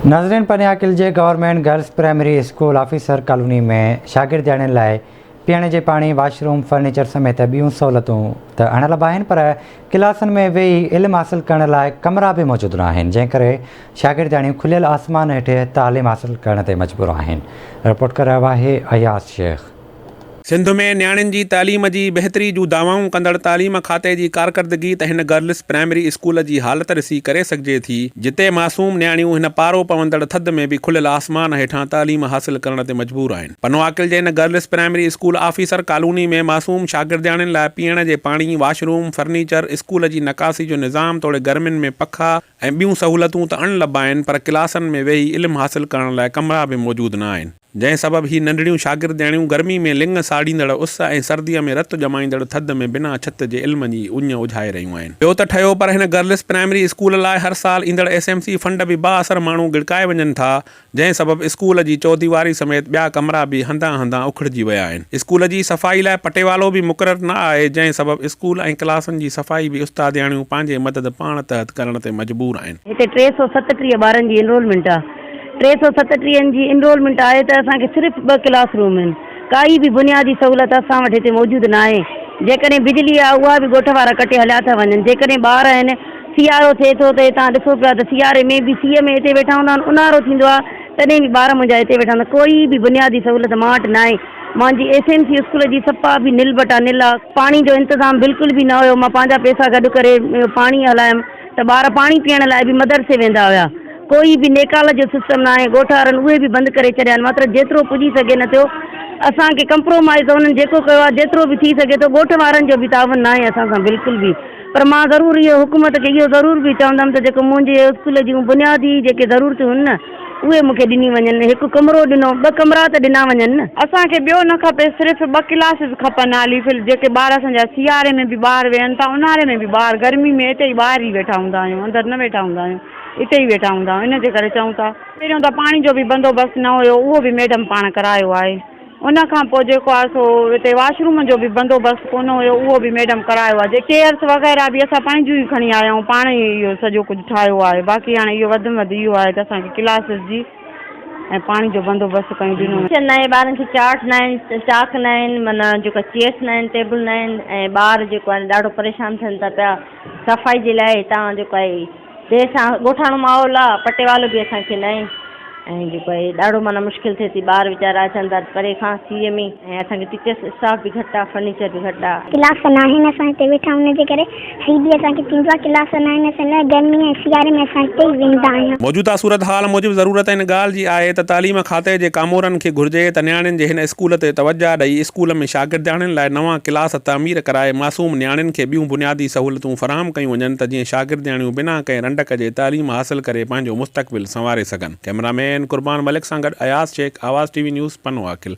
नाज़रीन, पनियाकिल जे government girls primary school officer colony में शागिर्दनि लाइ पीअण जे पाणी, वाशरूम, फर्नीचर समेत ॿियूं सहूलियतूं त आणल बि आहिनि, पर क्लासनि में वेही इल्मु हासिलु करण लाइ कमरा बि मौजूदु न आहिनि, जंहिं करे शागिर्दणियूं खुलियल आसमान हेठि तालीम हासिलु करण ते मजबूर आहिनि। रिपोर्ट करे रहियो आहे अयाज़ शेख। सिंध में न्याणियुनि जी तालीम जी बहितरी जूं दावाऊं कंदड़ तालीम खाते जी कारकर्दगी त हिन गर्ल्स प्राइमरी स्कूल जी हालत ॾिसी करे सघिजे थी, जिते मासूम न्याणियूं हिन पारो पवंदड़ थधि में बि खुलियल आसमान हेठां तालीम हासिलु करण ते मजबूर आहिनि। पनवाकिल जे हिन girls primary school officer colony में मासूम शागिर्दनि लाइ पीअण जे पाणी, वाशरूम, फर्नीचर, स्कूल जी नकासी जो निज़ाम, तोड़े गर्मियुनि में पखा ऐं ॿियूं सहूलियतूं त अणलभ आहिनि, पर क्लासनि में वेही इल्मु हासिलु करण लाइ कमरा बि मौजूदु न आहिनि, जंहिं सबबि ही नंढड़ियूं शागिर्दणियूं गर्मी में लिंग साड़ींदड़ उस ऐं सर्दीअ में रतु जमाईंदड़ थधि में बिना छित जे इल्म जी उञ उझाए रहियूं आहिनि। ॿियो त ठहियो, पर हिन गर्ल्स प्राइमरी स्कूल लाइ हर साल ईंदड़ SMC फंड बि बाअसर माण्हू गिड़काए वञनि था, जंहिं सबबि स्कूल जी चौदीवारी समेत ॿिया कमरा बि हंधा हंधा उखड़िजी विया आहिनि। स्कूल जी सफ़ाई लाइ पटेवालो बि मुक़ररु न आहे, जंहिं सबबि स्कूल ऐं क्लासनि जी सफ़ाई बि उस्तादियाणियूं पंहिंजे मदद पाण तहत करण ते मजबूर आहिनि। हिते 337 ॿारनि जी एनरोलमेंट आहे। 337 जी एनरोलमेंट आहे त असांखे सिर्फ़ु 2 क्लासरूम आहिनि। काई बि बुनियादी सहूलियत असां वटि हिते मौजूदु न आहे। जेकॾहिं बिजली आहे उहा बि ॻोठ वारा कटे हलिया था वञनि। जेकॾहिं ॿार आहिनि, सियारो थिए थो त तव्हां ॾिसो पिया त सियारे में बि सीअ में हिते वेठा हूंदा आहिनि, ऊन्हारो थींदो आहे तॾहिं बि ॿार मुंहिंजा हिते वेठा हूंदा। कोई बि बुनियादी सहूलियत मां वटि न आहे। मुंहिंजी SMC स्कूल जी सफ़ा बि निलबट आहे, निल आहे। पाणी जो इंतज़ाम बिल्कुलु बि न हुयो। मां पंहिंजा पैसा गॾु करे पाणी हलायमि त ॿार पाणी पीअण लाइ बि मदरसे वेंदा हुया। कोई बि नेकाल जो सिस्टम न आहे। ॻोठ वारनि उहे बि बंदि करे छॾिया आहिनि। मात्र जेतिरो पुॼी सघे न थियो, असांखे कंप्रोमाइज़ उन्हनि जेको कयो आहे, जेतिरो बि थी सघे थो ॻोठ वारनि जो बि तावन न आहे असां सां बिल्कुलु बि। पर मां ज़रूरु इहो हुकूमत खे इहो ज़रूरु बि चवंदमि त जेको मुंहिंजे स्कूल जूं बुनियादी जेके ज़रूरतूं आहिनि न, उहे मूंखे ॾिनी वञनि। हिकु कमिरो ॾिनो, 2 कमरा त ॾिना वञनि न। असांखे ॿियो न खपे, सिर्फ़ु 2 क्लासिस खपनि हाली जेके ॿार असांजा सियारे में बि ॿार वेहनि था, ऊन्हारे में बि ॿार, गर्मी में हिते ई ॿाहिरि ई वेठा हूंदा आहियूं, अंदरि न वेठा हूंदा आहियूं, हिते ई वेठा हूंदा आहियूं। इन जे करे चऊं था। पहिरियों त पाणी जो बि बंदोबस्तु न हुयो, उहो बि मैडम पाण करायो आहे। उन खां पोइ जेको आहे सो हिते वाशरूम जो बि बंदोबस्तु कोन हुयो, उहो बि मैडम करायो आहे। जे चेयर्स वग़ैरह बि असां पंहिंजूं ई खणी आया आहियूं, पाण ई इहो सॼो कुझु ठाहियो आहे। बाक़ी हाणे इहो वधि में वधि इहो आहे त असांखे क्लासिस जी ऐं पाणी जो बंदोबस्तु कयूं ॾिनो। न आहे, ॿारनि खे चार्ट न आहिनि, चाक न आहिनि, माना जेका चेयर्स न आहिनि, टेबल न आहिनि, ऐं ॿार जेको आहे ॾाढो परेशान थियनि था पिया। सफ़ाई जे लाइ हितां जेको आहे देरि सां ॻोठाणो माहौल आहे, पटेवालो बि असांखे न आहे, ऐं जेको आहे ॾाढो माना मुश्किल थिए थी। ॿार वीचारा अचनि था परे खां सीअ में, ऐं असांखे टीचर्स स्टाफ बि घटि आहे, फर्नीचर बि घटि आहे। क्लास न आहिनि, असां हिते वेठा हुनजे करे हीअ बि असांखे थींदो आहे। क्लास न आहिनि, असां लाइ गर्मी ऐं सियारे में असां हिते ई वेंदा आहियूं। मौजूदा सूरत हाल मूजिबि ज़रूरत इन ॻाल्हि जी आहे त तालीम खाते जे कामोरनि खे घुर्जे त न्याणियुनि जे हिन स्कूल ते तवजा ॾेई स्कूल में शागिर्दनि लाइ नवां क्लास तामीर कराए मासूम न्याणियुनि खे ॿियूं बुनियादी सहूलियतूं फराहम कयूं वञनि त जीअं शागिर्दणियूं बिना कंहिं रंडक जे तालीम हासिलु करे पंहिंजो मुस्तक़बिल संवारे सघनि। कैमरामैन कुर्बान मलिक सां गॾु अयाज़ शेख, आवाज़ TV न्यूज़, पनवाकिल।